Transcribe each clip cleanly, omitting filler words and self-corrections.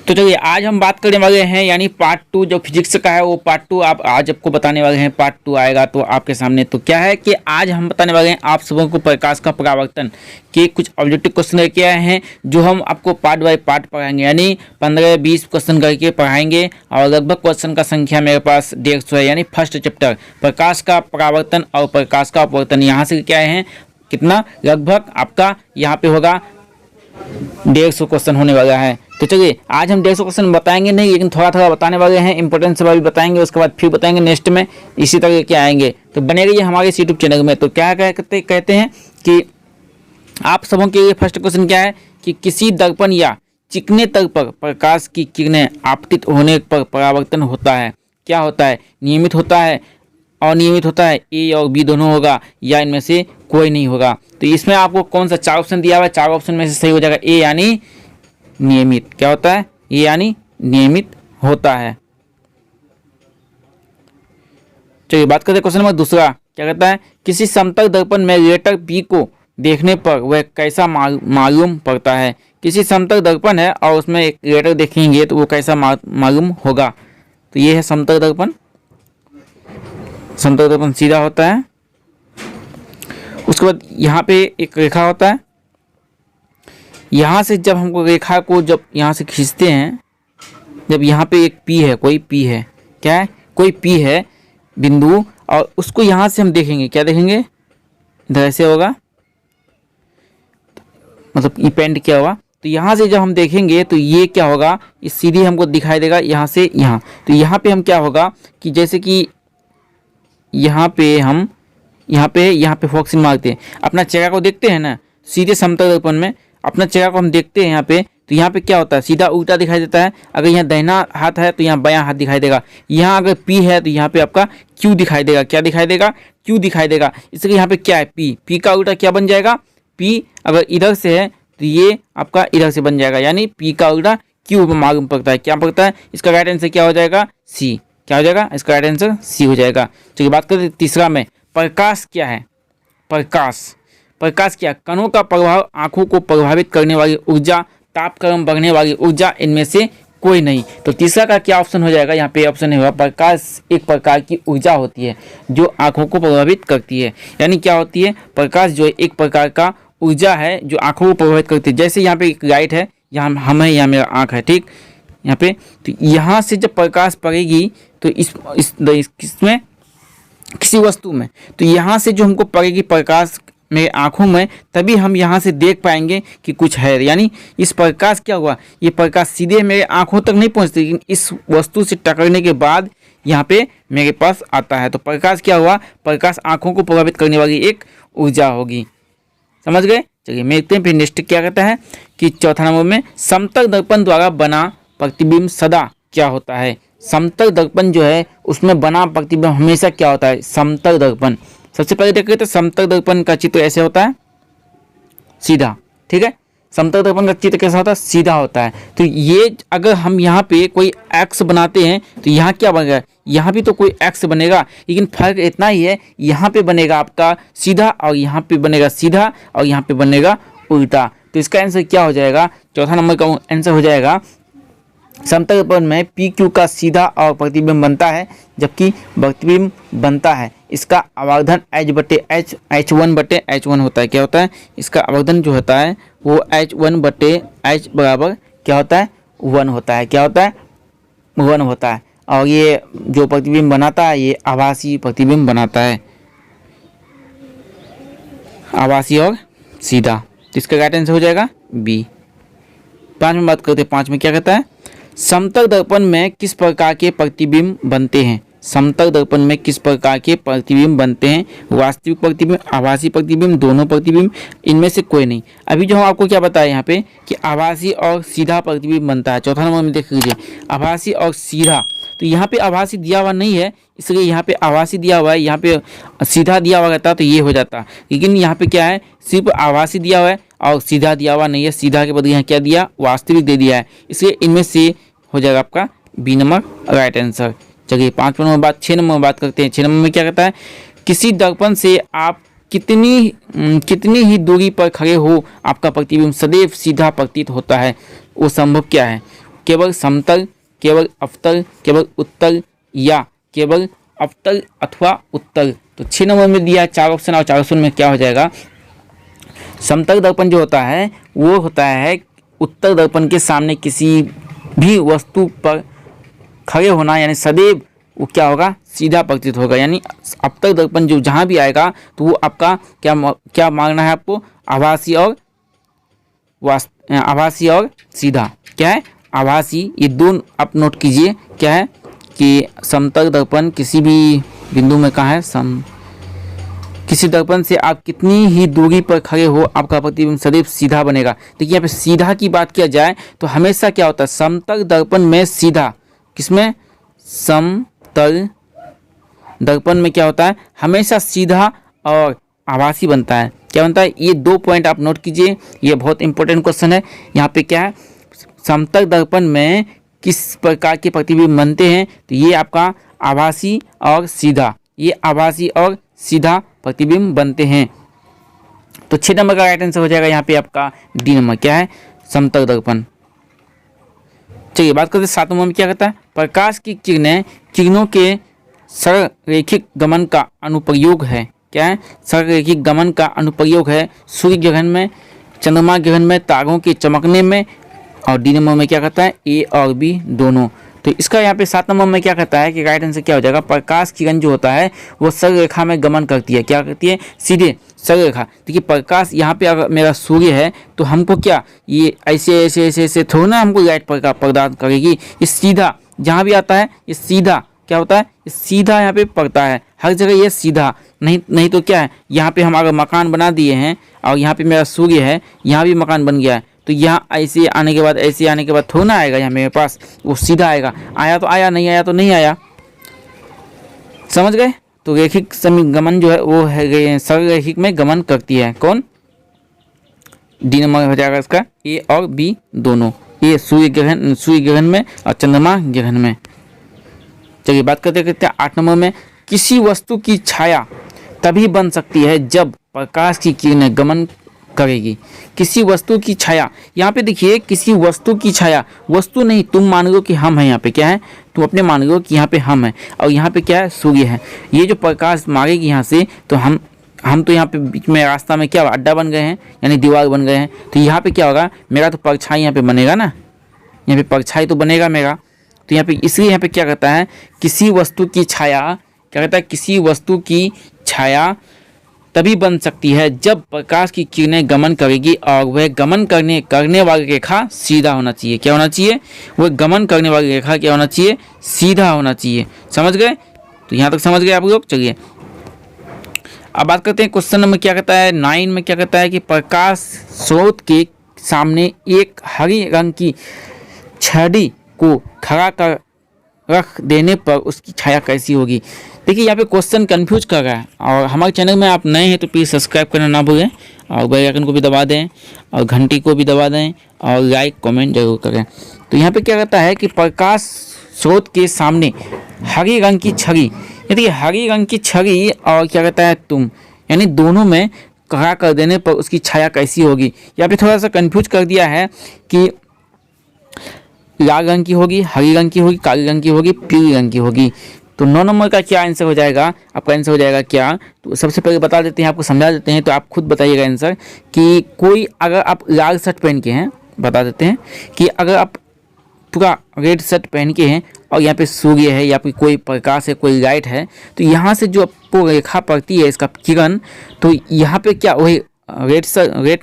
तो चलिए आज हम बात करने वाले हैं यानी पार्ट 2 जो फिजिक्स का है वो पार्ट 2 आप आज आपको बताने वाले हैं। पार्ट 2 आएगा तो आपके सामने तो क्या है कि आज हम बताने वाले हैं आप सबों को प्रकाश का परावर्तन के कुछ ऑब्जेक्टिव क्वेश्चन लेके आए हैं जो हम आपको पार्ट बाय पार्ट पढ़ाएंगे, यानी 15-20 क्वेश्चन करके पढ़ाएंगे और लगभग क्वेश्चन का संख्या मेरे पास 150 है। यानी फर्स्ट चैप्टर प्रकाश का परावर्तन और प्रकाश का अपवर्तन यहाँ से क्या है कितना लगभग आपका यहाँ पे होगा 150 क्वेश्चन होने वाला है। तो चलिए आज हम 150 क्वेश्चन बताएंगे नहीं, लेकिन थोड़ा थोड़ा बताने वाले हैं, इंपॉर्टेंट सवाल भी बताएंगे, उसके बाद फिर बताएंगे नेक्स्ट में इसी तरह के आएंगे। तो बने रहिए हमारे इस यूट्यूब चैनल में। तो क्या कहते हैं कि आप सबों के लिए फर्स्ट क्वेश्चन क्या है कि किसी दर्पण या चिकने तल पर प्रकाश की किरणें आपतित होने पर परावर्तन होता है। क्या होता है? नियमित होता है, अनियमित होता है, ए और बी दोनों होगा या इनमें से कोई नहीं होगा। तो इसमें आपको कौन सा 4 ऑप्शन दिया हुआ है, 4 ऑप्शन में से सही हो जाएगा ए यानी नियमित। क्या होता है? ए यानी नियमित होता है। चलिए बात करते हैं क्वेश्चन नंबर दूसरा। क्या कहता है? किसी समतल दर्पण में लेटर बी को देखने पर वह कैसा मालूम पड़ता है। किसी समतल दर्पण है और उसमें एक लेटर देखेंगे तो वो कैसा मालूम होगा। तो ये है समतल दर्पण। समतल दर्पण सीधा होता है। उसके बाद यहाँ पे एक रेखा होता है। यहाँ से जब हमको रेखा को जब यहाँ से खींचते हैं, जब यहाँ पे एक पी है, कोई पी है, क्या है? कोई पी है बिंदु, और उसको यहाँ से हम देखेंगे, क्या देखेंगे? इधर ऐसे होगा, मतलब ई पेंट क्या होगा। तो यहाँ से जब हम देखेंगे तो ये क्या होगा, इस सीधी हमको दिखाई देगा यहाँ से यहाँ। तो यहाँ पे हम क्या होगा कि जैसे कि यहाँ पे हम यहाँ पे फोकसिंग मारते हैं, अपना चेहरा को देखते हैं ना, सीधे समतल दर्पण में अपना चेहरा को हम देखते हैं यहाँ पे, तो यहाँ पे क्या होता है? सीधा उल्टा दिखाई देता है। अगर यहाँ दाहिना हाथ है तो यहाँ बायां हाथ दिखाई देगा। यहाँ अगर पी है तो यहाँ पे आपका क्यू दिखाई देगा। क्या दिखाई देगा? क्यू दिखाई देगा। इसलिए यहाँ पे क्या है? पी का उल्टा क्या बन जाएगा? पी अगर इधर से है तो ये आपका इधर से बन जाएगा, यानी पी का उल्टा क्यू मालूम पड़ता है। क्या पड़ता है? इसका राइट आंसर क्या हो जाएगा? सी। क्या हो जाएगा? इसका राइट आंसर सी हो जाएगा। चलिए बात करते हैं तीसरा में। प्रकाश क्या है? प्रकाश क्या? कणों का प्रभाव, आंखों को प्रभावित करने वाली ऊर्जा, तापक्रम बढ़ने वाली ऊर्जा, इनमें से कोई नहीं। तो तीसरा का क्या ऑप्शन हो जाएगा? यहाँ पे ऑप्शन है प्रकाश एक प्रकार की ऊर्जा होती है जो आंखों को प्रभावित करती है। यानी क्या होती है? प्रकाश जो एक प्रकार का ऊर्जा है जो आंखों को प्रभावित करती है। जैसे यहाँ पे एक लाइट है, यहाँ हम है, यहाँ मेरा आँख है, ठीक, यहाँ पे। तो यहाँ से जब प्रकाश पड़ेगी तो इसमें किसी वस्तु में, तो यहाँ से जो हमको पड़ेगी प्रकाश मेरे आँखों में, तभी हम यहाँ से देख पाएंगे कि कुछ है। यानी इस प्रकाश क्या हुआ, ये प्रकाश सीधे मेरे आँखों तक नहीं पहुँचती, लेकिन इस वस्तु से टकराने के बाद यहाँ पे मेरे पास आता है। तो प्रकाश क्या हुआ? प्रकाश आँखों को प्रभावित करने वाली एक ऊर्जा होगी। समझ गए? चलिए देखते हैं फिर नेक्स्ट क्या कहता है कि चौथा नंबर में समतल दर्पण द्वारा बना प्रतिबिंब सदा क्या होता है। समतल दर्पण जो है उसमें बना प्रतिबिंब हमेशा क्या होता है? समतल दर्पण। सबसे पहले देख लेते हैं, समतल दर्पण का चित्र ऐसे होता है, सीधा, ठीक है। समतल दर्पण का चित्र कैसा होता है? सीधा होता है। तो ये अगर हम यहाँ पे कोई एक्स बनाते हैं तो यहाँ क्या बनेगा? यहाँ भी तो कोई एक्स बनेगा, लेकिन फर्क इतना ही है, यहाँ पे बनेगा आपका सीधा और यहाँ पे बनेगा सीधा और यहाँ पे बनेगा उल्टा। तो इसका आंसर क्या हो जाएगा? चौथा नंबर का आंसर हो जाएगा समतल दर्पण में पी क्यू का सीधा और प्रतिबिंब बनता है, जबकि प्रतिबिंब बनता है इसका आवर्धन H1/H1 होता है। क्या होता है? इसका आवर्धन जो होता है वो H1/H बराबर क्या होता है? 1 होता है। क्या होता है? 1 होता है। और ये जो प्रतिबिंब बनाता है ये आभासी प्रतिबिंब बनाता है, आभासी और सीधा। तो इसका राइट आंसर हो जाएगा बी। 5 में बात करते हैं। 5 में क्या कहता है? समतल दर्पण में किस प्रकार के प्रतिबिंब बनते हैं। समतल दर्पण में किस प्रकार के प्रतिबिंब बनते हैं? वास्तविक प्रतिबिंब, आभासी प्रतिबिंब, दोनों प्रतिबिंब, इनमें से कोई नहीं। अभी जो हम आपको क्या बताया यहाँ पे कि आभासी और सीधा प्रतिबिंब बनता है। चौथा नंबर में देख लीजिए, आभासी और सीधा। तो यहाँ पे आभासी दिया हुआ नहीं है, इसलिए यहाँ पे आभासी दिया हुआ है, यहाँ पे सीधा दिया हुआ रहता तो ये हो जाता। लेकिन यहाँ पे क्या है? सिर्फ आभासी दिया हुआ है और सीधा दिया हुआ नहीं है। सीधा के बदले यहाँ क्या दिया? वास्तविक दे दिया है। इसलिए इनमें से हो जाएगा आपका बी नंबर राइट आंसर। चलिए 5 नंबर बात 6 नंबर में बात करते हैं। 6 नंबर में क्या कहता है? किसी दर्पण से आप कितनी ही दूरी पर खड़े हो आपका प्रतिबिंब सदैव सीधा प्रतीत होता है, वो संभव क्या है? केवल समतल, केवल अवतल, केवल उत्तल या केवल अवतल अथवा उत्तल। तो 6 नंबर में दिया है 4 ऑप्शन और 4 ऑप्शन में क्या हो जाएगा। समतल दर्पण जो होता है वो होता है उत्तल दर्पण के सामने किसी भी वस्तु पर खड़े होना, यानी सदैव वो क्या होगा, सीधा प्रतीत होगा। यानी अवतल दर्पण जो जहाँ भी आएगा तो वो आपका क्या मांगना है आपको, आभासी और सीधा। क्या है, आभासी, ये दोनों आप नोट कीजिए। क्या है कि समतल दर्पण किसी भी बिंदु में कहाँ है, किसी दर्पण से आप कितनी ही दूरी पर खड़े हो आपका प्रतिबिंब सदैव सीधा बनेगा। देखिए यहाँ पे सीधा की बात किया जाए तो हमेशा क्या होता है, समतल दर्पण में सीधा, किसमें, समतल दर्पण में क्या होता है, हमेशा सीधा और आभासी बनता है। क्या बनता है, ये 2 पॉइंट आप नोट कीजिए, ये बहुत इंपॉर्टेंट क्वेश्चन है। यहाँ पे क्या है, समतल दर्पण में किस प्रकार के प्रतिबिंब बनते हैं, तो ये आपका आभासी और सीधा, ये आभासी और सीधा प्रतिबिंब बनते हैं। तो 6 नंबर का राइट आंसर हो जाएगा यहाँ पे आपका डी नंबर। क्या है, समतल दर्पण। चलिए बात करते हैं 7 नंबर में क्या कहता है, प्रकाश की किरणों के सररेखिक गमन का अनुप्रयोग है। क्या है, सररेखिक गमन का अनुप्रयोग है सूर्य ग्रहण में, चंद्रमा ग्रहण में, तारों के चमकने में। और डी नंबर में क्या कहता है, ए और बी दोनों। तो इसका यहाँ पे 7 नंबर में क्या कहता है कि राइट आंसर क्या हो जाएगा, प्रकाश किरण जो होता है वो सररेखा में गमन करती है। क्या करती है, सीधे सररेखा। देखिए प्रकाश यहाँ पे अगर मेरा सूर्य है तो हमको क्या, ये ऐसे ऐसे ऐसे ऐसे थोड़ा ना हमको लाइट प्रदान करेगी, ये सीधा जहाँ भी आता है ये सीधा क्या होता है, ये सीधा यहाँ पे पड़ता है, हर जगह ये सीधा। नहीं तो क्या है, यहाँ पे हम अगर मकान बना दिए हैं और यहाँ पे मेरा सूर्य है, यहाँ भी मकान बन गया है, तो यहाँ ऐसे आने के बाद ऐसे आने के बाद थोड़ा ना आएगा यहाँ मेरे पास, वो सीधा आएगा। आया तो आया, नहीं आया तो नहीं आया। समझ गए। तो रेखिक गमन जो है वो है सररेखिक में गमन करती है। कौन, डी नंबर हो जाएगा इसका, ए और बी दोनों। ये सूर्य ग्रहण में और चंद्रमा ग्रहण में। चलिए बात करते हैं 8 नंबर में, किसी वस्तु की छाया तभी बन सकती है जब प्रकाश की किरणें गमन करेगी। किसी वस्तु की छाया, यहाँ पे देखिए किसी वस्तु की छाया, वस्तु नहीं, तुम मान लो कि हम हैं यहाँ पे, क्या है, तुम अपने मान लो कि यहाँ पे हम हैं और यहाँ पे क्या है, सूर्य है। ये जो प्रकाश मारेगी यहाँ से, तो हम तो यहाँ पे बीच में रास्ता में क्या अड्डा बन गए हैं, यानी दीवार बन गए हैं। तो यहाँ पे क्या होगा, मेरा तो परछाई यहाँ पे बनेगा ना, यहाँ पे परछाई तो बनेगा मेरा। तो यहाँ पे इसलिए यहाँ पे क्या कहता है, किसी वस्तु की छाया, क्या कहता है, किसी वस्तु की छाया तभी बन सकती है जब प्रकाश की किरणें गमन करेगी और वह गमन करने वाली रेखा सीधा होना चाहिए। क्या होना चाहिए, वह गमन करने वाली रेखा क्या होना चाहिए, सीधा होना चाहिए। समझ गए। तो यहाँ तक समझ गए आप लोग। चलिए अब बात करते हैं क्वेश्चन नंबर क्या कहता है, 9 में क्या कहता है कि प्रकाश स्रोत के सामने एक हरी रंग की छड़ी को खड़ा कर रख देने पर उसकी छाया कैसी होगी। देखिए यहाँ पे क्वेश्चन कंफ्यूज कर रहा है, और हमारे चैनल में आप नए हैं तो प्लीज़ सब्सक्राइब करना ना भूलें और बेल आइकन को भी दबा दें और घंटी को भी दबा दें और लाइक कमेंट जरूर करें। तो यहाँ पे क्या कहता है कि प्रकाश स्रोत के सामने हरी रंग की छड़ी, यानी हरी रंग की छड़ी और क्या कहता है तुम, यानी दोनों में खड़ा कर देने पर उसकी छाया कैसी होगी। यहाँ पे थोड़ा सा कंफ्यूज कर दिया है कि लाल रंग की होगी, हरी रंग की होगी, काली रंग की होगी, पीली रंग की होगी। तो 9 नंबर का क्या आंसर हो जाएगा, आपका आंसर हो जाएगा क्या, तो सबसे पहले बता देते हैं, आपको समझा देते हैं, तो आप खुद बताइएगा आंसर कि कोई अगर आप लाल शर्ट पहन के हैं, बता देते हैं कि अगर आप पूरा रेड शर्ट पहन के हैं और यहाँ पे सूर्य है या फिर कोई प्रकाश है, कोई लाइट है, तो यहाँ से जो आपको रेखा पड़ती है इसका किरण, तो यहाँ पे क्या वही रेड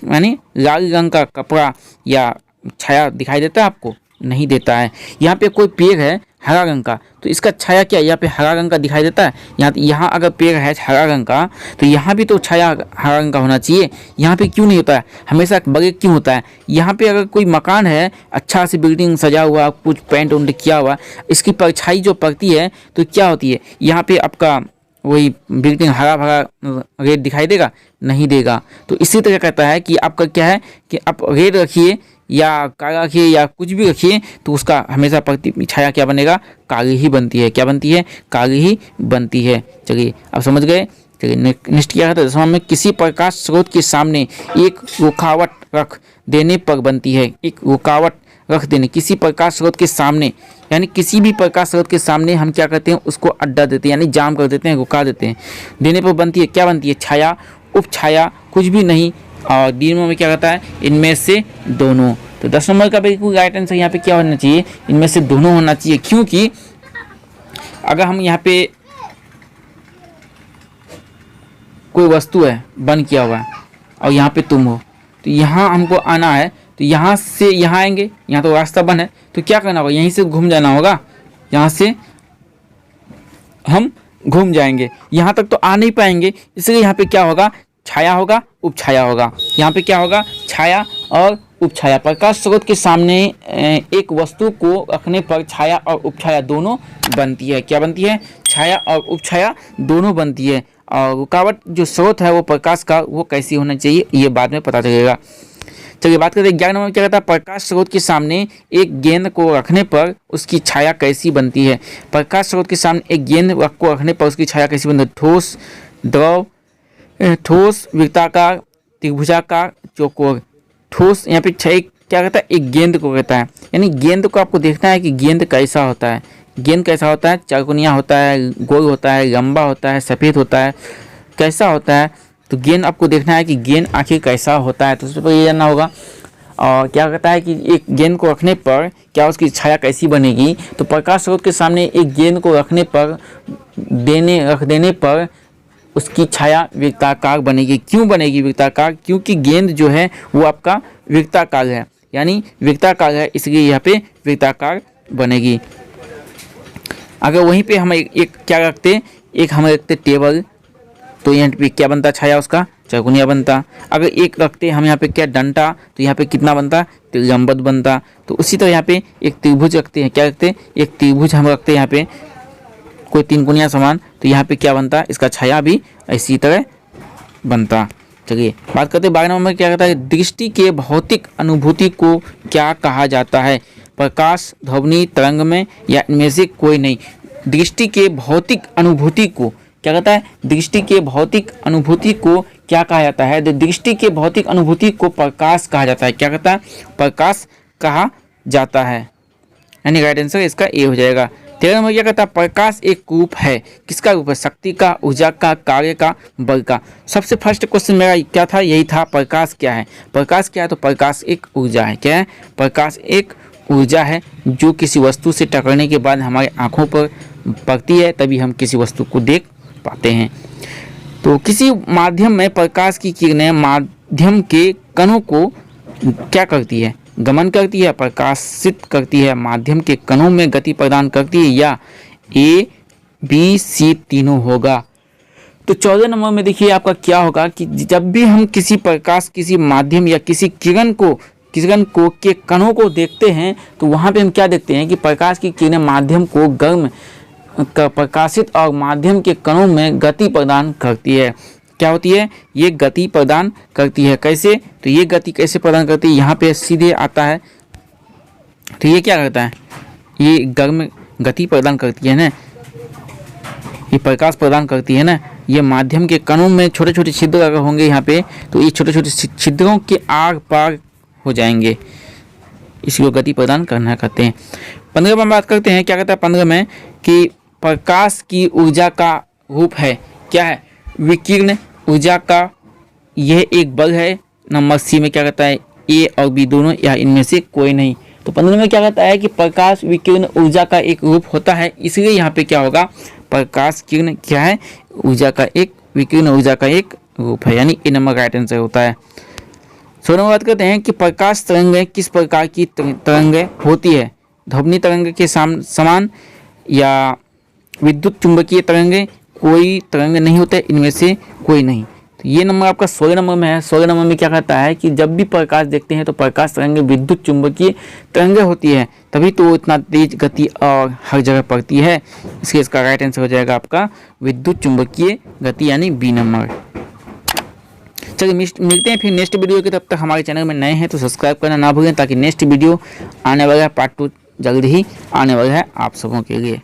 यानी लाल रंग का कपड़ा या छाया दिखाई देता है आपको, नहीं देता है। यहाँ पे कोई पेड़ है हरा रंग का, तो इसका छाया क्या यहाँ पे हरा रंग का दिखाई देता है। यहाँ अगर पेड़ है हरा रंग का तो यहाँ भी तो छाया हरा रंग का होना चाहिए। यहाँ पे क्यों नहीं होता है, हमेशा बगैर क्यों होता है। यहाँ पे अगर कोई मकान है अच्छा से बिल्डिंग सजा हुआ, कुछ पेंट उंट किया हुआ, इसकी परछाई जो पड़ती है तो क्या होती है, यहाँ पे आपका वही बिल्डिंग हरा भरा रेड दिखाई देगा, नहीं देगा। तो इसी तरह कहता है कि आपका क्या है कि आप रेड रखिए या काला रखिए या कुछ भी रखिए, तो उसका हमेशा छाया क्या बनेगा, काली ही बनती है। क्या बनती है, काली ही बनती है। चलिए आप समझ गए। चलिए नेक्स्ट क्या कहता है 10वां में, किसी प्रकाश स्रोत के सामने एक रुकावट रख देने पर बनती है। एक रुकावट रख देने, किसी प्रकाश स्रोत के सामने, यानी किसी भी प्रकाश स्रोत के सामने हम क्या करते हैं, उसको अड्डा देते हैं, यानी जाम कर देते हैं, रुका देते हैं। देने पर बनती है, क्या बनती है, छाया, उपछाया, कुछ भी नहीं। और डी नंबर में क्या कहता है, इनमें से दोनों। तो 10 नंबर का बिल्कुल राइट आंसर यहाँ पे क्या होना चाहिए, इनमें से दोनों होना चाहिए। क्योंकि अगर हम यहाँ पे कोई वस्तु है बंद किया हुआ है और यहाँ पे तुम हो, तो यहाँ हमको आना है, तो यहाँ से यहाँ आएंगे, यहाँ तो रास्ता बंद है, तो क्या करना होगा, यहीं से घूम जाना होगा, यहाँ से हम घूम जाएंगे, यहाँ तक तो आ नहीं पाएंगे। इसलिए यहाँ पे क्या होगा, छाया होगा, उपछाया होगा। यहाँ पे क्या होगा, छाया और उपछाया। प्रकाश स्रोत के सामने एक वस्तु को रखने पर छाया और उपछाया दोनों बनती है। क्या बनती है, छाया और उपछाया दोनों बनती है। और रुकावट जो स्रोत है वो प्रकाश का, वो कैसी होना चाहिए ये बाद में पता चलेगा। चलिए बात करते हैं 11 नंबर में क्या कहता है, प्रकाश स्रोत के सामने एक गेंद को रखने पर उसकी छाया कैसी बनती है। प्रकाश स्रोत के सामने एक गेंद को रखने पर उसकी छाया कैसी बनती है। ठोस, द्रव, ठोस, वृत्ताकार, त्रिभुजाकार, चौकोर। ठोस यहाँ पे क्या कहता है, एक गेंद को कहता है, यानी गेंद को आपको देखना है कि गेंद कैसा होता है। गेंद कैसा होता है, चौकोनिया होता है, गोल होता है, लंबा होता है, सफ़ेद होता है, कैसा होता है। तो गेंद आपको देखना है कि गेंद आखिर कैसा होता है, तो उसके ऊपर ये जानना होगा। और क्या कहता है कि एक गेंद को रखने पर क्या उसकी छाया कैसी बनेगी। तो प्रकाश स्रोत के सामने एक गेंद को रखने पर रख देने पर उसकी छाया वृत्ताकार बनेगी। क्यों बनेगी वृत्ताकार, क्योंकि गेंद जो है वो आपका वृत्ताकार है, यानी वृत्ताकार है, इसलिए यहाँ पे वृत्ताकार बनेगी। अगर वहीं पे हम एक क्या रखते, एक हम रखते टेबल, तो यहाँ पे क्या बनता, छाया उसका चौकोनिया बनता। अगर एक रखते हम यहाँ पे क्या, डंडा, तो यहाँ पे कितना बनता, त्रिलंबत बनता। तो उसी तरह यहाँ पे एक त्रिभुज रखते हैं, क्या रखते हैं, एक त्रिभुज हम रखते हैं यहाँ पे कोई तीन कोनिया समान, तो यहाँ पे क्या बनता है, इसका छाया भी इसी तरह बनता। चलिए बात करते हैं 12 नंबर में क्या कहता है, दृष्टि के भौतिक अनुभूति को क्या कहा जाता है। प्रकाश, ध्वनि, तरंग में या इनमें से कोई नहीं। दृष्टि के भौतिक अनुभूति को क्या कहता है, दृष्टि के भौतिक अनुभूति को क्या कहा जाता है। दृष्टि के भौतिक अनुभूति को प्रकाश कहा जाता है। क्या कहता है, प्रकाश कहा जाता है, यानी राइट आंसर इसका ए हो जाएगा। 13 नंबर क्या कहता है, प्रकाश एक रूप है, किसका रूप है, शक्ति का, ऊर्जा का, कार्य का, बल का। सबसे फर्स्ट क्वेश्चन मेरा क्या था, यही था, प्रकाश क्या है। प्रकाश क्या है, तो प्रकाश एक ऊर्जा है। क्या है, प्रकाश एक ऊर्जा है जो किसी वस्तु से टकराने के बाद हमारे आँखों पर पड़ती है, तभी हम किसी वस्तु को देख पाते हैं। तो किसी माध्यम में प्रकाश की किरणें माध्यम के कणों को क्या करती है, गमन करती है, प्रकाशित करती है, माध्यम के कणों में गति प्रदान करती है, या ए, बी, सी तीनों होगा। तो 14 नंबर में देखिए आपका क्या होगा कि जब भी हम किसी प्रकाश, किसी माध्यम या किसी किरण को के कणों को देखते हैं, तो वहाँ पे हम क्या देखते हैं कि प्रकाश की किरणें माध्यम को गर्म प्रकाशित और माध्यम के कणों में गति प्रदान करती है। क्या होती है, ये गति प्रदान करती है। कैसे, तो ये गति कैसे प्रदान करती है, यहाँ पे सीधे आता है, तो ये क्या करता है, ये गर्म गति प्रदान करती है ना, ये प्रकाश प्रदान करती है ना। ये माध्यम के कणों में छोटे छोटे छिद्र अगर होंगे यहाँ पे, तो ये छोटे छोटे छिद्रों के आर पार हो जाएंगे, इसको गति प्रदान करना कहते हैं। 15 में बात करते हैं, क्या कहता है 15 में कि प्रकाश की ऊर्जा का रूप है, क्या है, विकिरण ऊर्जा का, यह एक बल है। नंबर सी में क्या कहता है, ए और बी दोनों या इनमें से कोई नहीं। तो 15 में क्या कहता है कि प्रकाश विकिरण ऊर्जा का एक रूप होता है, इसलिए यहाँ पे क्या होगा, प्रकाश किरण क्या है, ऊर्जा का एक, विकिरण ऊर्जा का एक रूप है, यानी ए नंबर राइट आंसर होता है। 16 में बात करते हैं कि प्रकाश तरंगें किस प्रकार की तरंगें होती है, ध्वनि तरंग के समान या विद्युत चुंबकीय तरंगें, कोई तरंग नहीं होता है, इनमें से कोई नहीं। तो ये नंबर आपका 16 नंबर में है। 16 नंबर में क्या कहता है कि जब भी प्रकाश देखते हैं तो प्रकाश तरंगें विद्युत चुंबकीय तरंगें होती है, तभी तो वो इतना तेज गति और हर जगह पड़ती है, इसलिए इसका राइट आंसर हो जाएगा आपका विद्युत चुंबकीय गति, यानी बी नंबर। चलिए मिलते हैं फिर नेक्स्ट वीडियो के, तब तक हमारे चैनल में नए हैं तो सब्सक्राइब करना ना भूलें, ताकि नेक्स्ट वीडियो आने वाला है पार्ट 2 जल्द ही आने वाला है आप सबों के लिए।